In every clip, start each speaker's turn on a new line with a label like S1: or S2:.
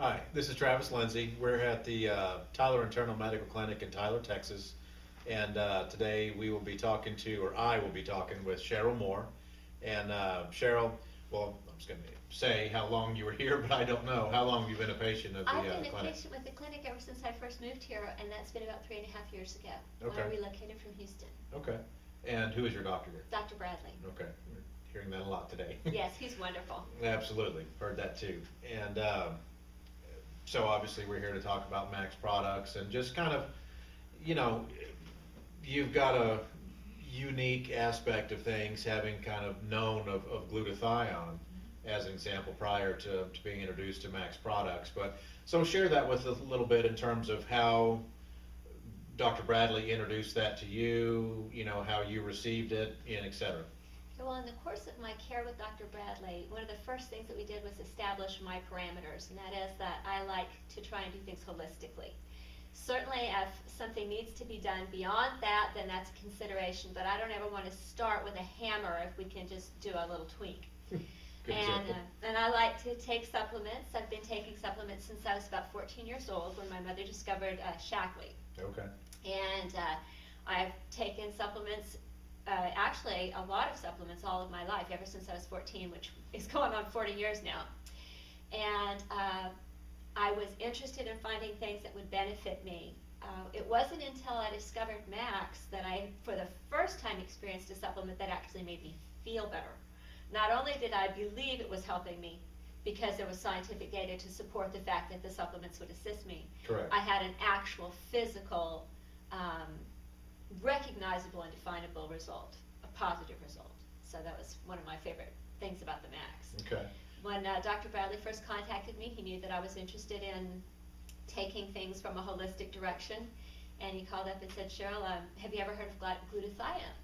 S1: Hi, this is Travis Lindsay. We're at the Tyler Internal Medical Clinic in Tyler, Texas. And today we will be talking to, or I will be talking with Cheryl Moore. And Cheryl, well, I'm just going to say how long you were here, but I don't know. How long have you been a patient of the
S2: I've been
S1: clinic?
S2: a patient with the clinic ever since I first moved here, and that's been about 3.5 years ago when
S1: Okay.
S2: I relocated from Houston.
S1: Okay. And who is your doctor here?
S2: Dr. Bradley.
S1: Okay. We're hearing that a lot today.
S2: Yes, he's wonderful.
S1: Absolutely. Heard that too. And so obviously we're here to talk about Max products and just kind of, you've got a unique aspect of things, having kind of known of glutathione as an example prior to being introduced to Max products. But so share that with us a little bit in terms of how Dr. Bradley introduced that to you, how you received it, and et cetera.
S2: Well, in the course of my care with Dr. Bradley, one of the first things that we did was establish my parameters, and that is that I like to try and do things holistically. Certainly, if something needs to be done beyond that, then that's a consideration, but I don't ever want to start with a hammer if we can just do a little tweak. And I like to take supplements. I've been taking supplements since I was about 14 years old when my mother discovered Shackley.
S1: Okay.
S2: And I've taken supplements, actually a lot of supplements all of my life, ever since I was 14, which is going on 40 years now. And I was interested in finding things that would benefit me. It wasn't until I discovered Max that I, for the first time, experienced a supplement that actually made me feel better. Not only did I believe it was helping me, because there was scientific data to support the fact that the supplements would assist me.
S1: Correct.
S2: I had an actual physical, recognizable and definable result, a positive result. So that was one of my favorite things about the Max.
S1: Okay.
S2: When Dr. Bradley first contacted me, he knew that I was interested in taking things from a holistic direction, and he called up and said, Cheryl, have you ever heard of glutathione?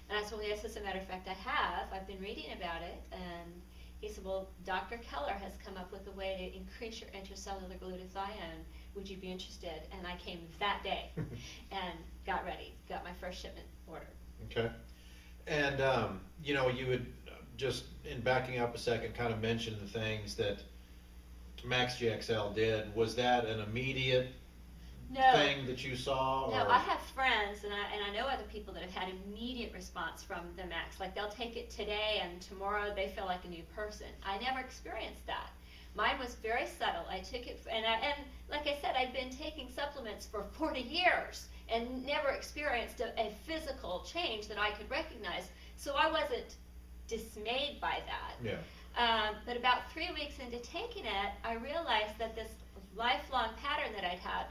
S2: And I said, well, yes, as a matter of fact, I have. I've been reading about it. And he said, well, Dr. Keller has come up with a way to increase your intracellular glutathione. Would you be interested? And I came that day and got ready, got my first shipment ordered.
S1: Okay. And, you would just, in backing up a second, kind of mention the things that Max GXL did. Was that an immediate thing that you saw?
S2: No,
S1: or?
S2: I have friends, and I know other people that have had immediate response from the Max. Like, they'll take it today, and tomorrow they feel like a new person. I never experienced that. Mine was very subtle. I took it, and like I said, I'd been taking supplements for 40 years and never experienced a physical change that I could recognize. So I wasn't dismayed by that.
S1: Yeah.
S2: But about 3 weeks into taking it, I realized that this lifelong pattern that I'd had,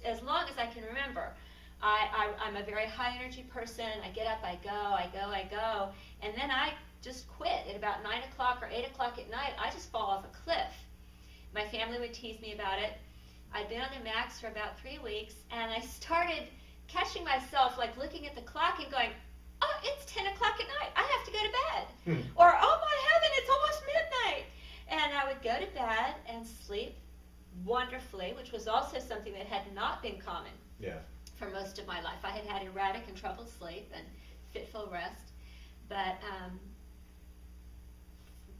S2: as long as I can remember, I'm a very high energy person. I get up, I go, and then I just quit at about 9 o'clock or 8 o'clock at night. I just fall off a cliff. My family would tease me about it. I'd been on the Max for about 3 weeks, and I started catching myself like looking at the clock and going, oh, it's 10 o'clock at night. I have to go to bed. Or, oh my heaven, it's almost midnight. And I would go to bed and sleep wonderfully, which was also something that had not been common for most of my life. I had had erratic and troubled sleep and fitful rest. But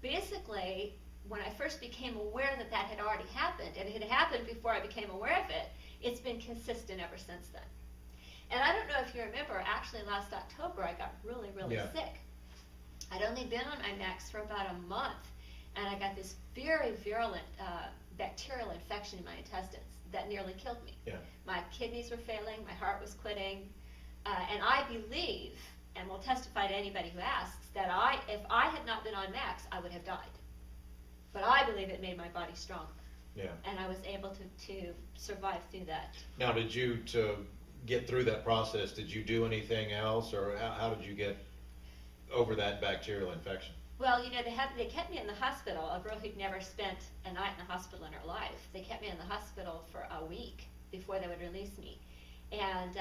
S2: basically, when I first became aware that that had already happened, and it had happened before I became aware of it, it's been consistent ever since then. And I don't know if you remember, actually last October I got really, really sick. I'd only been on my Max for about a month, and I got this very virulent bacterial infection in my intestines that nearly killed me.
S1: Yeah.
S2: My kidneys were failing, my heart was quitting, and I believe, and will testify to anybody who asks, that if I had not been on Max, I would have died. But I believe it made my body stronger.
S1: Yeah.
S2: And I was able to survive through that.
S1: Now, to get through that process, did you do anything else, or how did you get over that bacterial infection?
S2: Well, they kept me in the hospital, a girl who'd never spent a night in the hospital in her life. They kept me in the hospital for a week before they would release me. And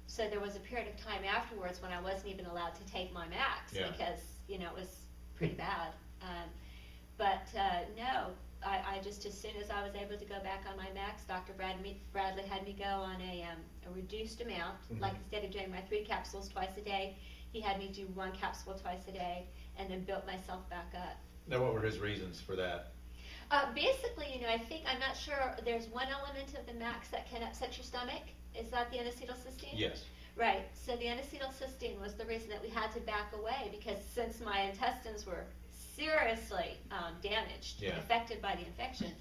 S2: so there was a period of time afterwards when I wasn't even allowed to take my Max because, it was pretty bad. No, I just, as soon as I was able to go back on my Max, Dr. Bradley had me go on a reduced amount. Like, instead of doing my 3 capsules twice a day, he had me do 1 capsule twice a day, and then built myself back up.
S1: Now, what were his reasons for that?
S2: Basically, I think, I'm not sure, there's one element of the max that can upset your stomach. Is that the N-acetylcysteine?
S1: Yes.
S2: Right. So the N-acetylcysteine was the reason that we had to back away, because since my intestines were seriously damaged and affected by the infection,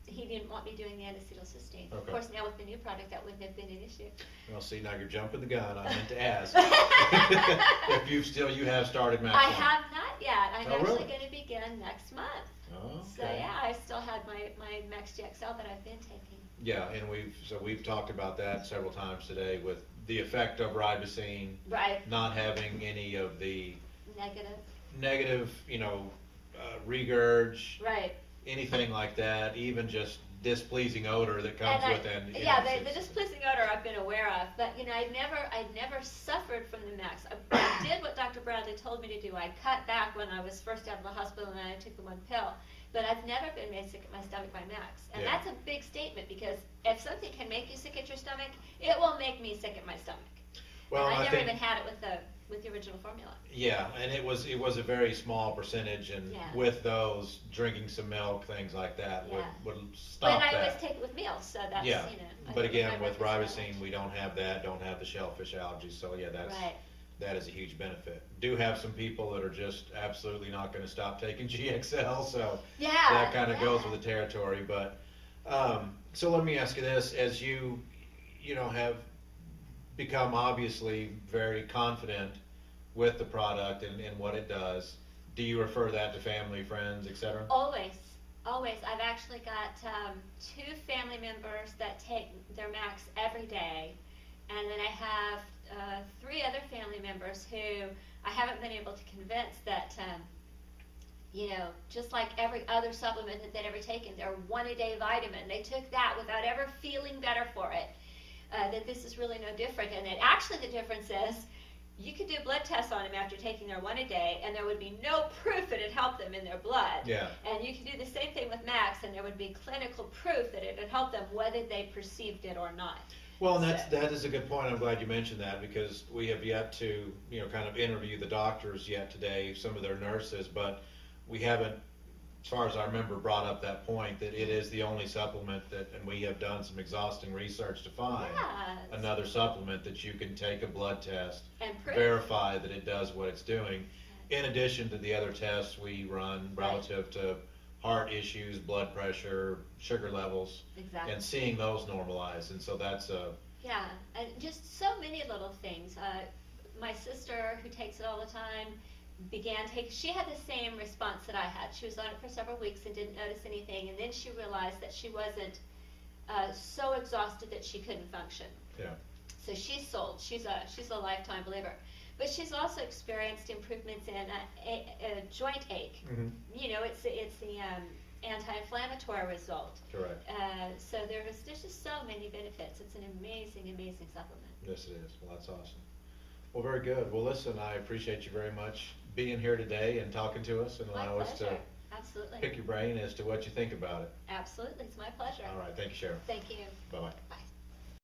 S2: he didn't want me doing the N-acetylcysteine.
S1: Okay.
S2: Of course, now with the new product, that wouldn't have been an issue.
S1: Well, see, now you're jumping the gun. I meant to ask if you have started Max.
S2: I have not yet. I'm actually
S1: really?
S2: going to begin next month.
S1: Oh,
S2: So
S1: okay.
S2: yeah, I still had my Max GXL that I've been taking.
S1: Yeah, and we've talked about that several times today with the effect of ribosine,
S2: Right.
S1: not having any of the
S2: Negative.
S1: regurge,
S2: Right.
S1: anything like that, even just displeasing odor that comes with an.
S2: The displeasing odor I've been aware of, but I'd never suffered from the Max. I did what Dr. Bradley told me to do. I cut back when I was first out of the hospital, and then I took the one pill. But I've never been made sick at my stomach by Max, and that's a big statement, because if something can make you sick at your stomach, it will make me sick at my stomach.
S1: Well,
S2: and I never
S1: think,
S2: even had it with the original formula.
S1: Yeah, and it was a very small percentage, and with those, drinking some milk, things like that would stop that.
S2: But I always take it with meals, so that's
S1: But again, with ribosine, we don't have that. Don't have the shellfish allergies, so that is a huge benefit. Do have some people that are just absolutely not going to stop taking GXL, so that kind of goes with the territory. But so let me ask you this: as you have become obviously very confident with the product and what it does, do you refer that to family, friends, etc.?
S2: Always. I've actually got 2 family members that take their Max every day, and then I have 3 other family members who I haven't been able to convince that, just like every other supplement that they'd ever taken, their 1-a-day vitamin, they took that without ever feeling better for it. That this is really no different, and the difference is you could do blood tests on them after taking their 1-a-day, and there would be no proof that it helped them in their blood.
S1: Yeah.
S2: And you could do the same thing with Max, and there would be clinical proof that it had helped them, whether they perceived it or not.
S1: Well, and that is a good point. I'm glad you mentioned that, because we have yet to kind of interview the doctors yet today, some of their nurses, but we haven't, as far as I remember, brought up that point that it is the only supplement and we have done some exhausting research to find another supplement that you can take a blood test
S2: and
S1: verify that it does what it's doing, in addition to the other tests we run relative to heart issues, blood pressure, sugar levels, and seeing those normalize. And so that's
S2: and just so many little things. My sister, who takes it all the time, she had the same response that I had. She was on it for several weeks and didn't notice anything, and then she realized that she wasn't so exhausted that she couldn't function.
S1: Yeah.
S2: So she's sold. She's a lifetime believer. But she's also experienced improvements in a joint ache.
S1: Mm-hmm.
S2: It's the anti-inflammatory result.
S1: Correct.
S2: So there's just so many benefits. It's an amazing supplement.
S1: Yes, it is. Well, that's awesome. Well, very good. Well, listen, I appreciate you very much being here today and talking to us and allow us to pick your brain as to what you think about it.
S2: Absolutely. It's my pleasure.
S1: All right. Thank you, Cheryl.
S2: Thank you.
S1: Bye-bye.
S2: Bye.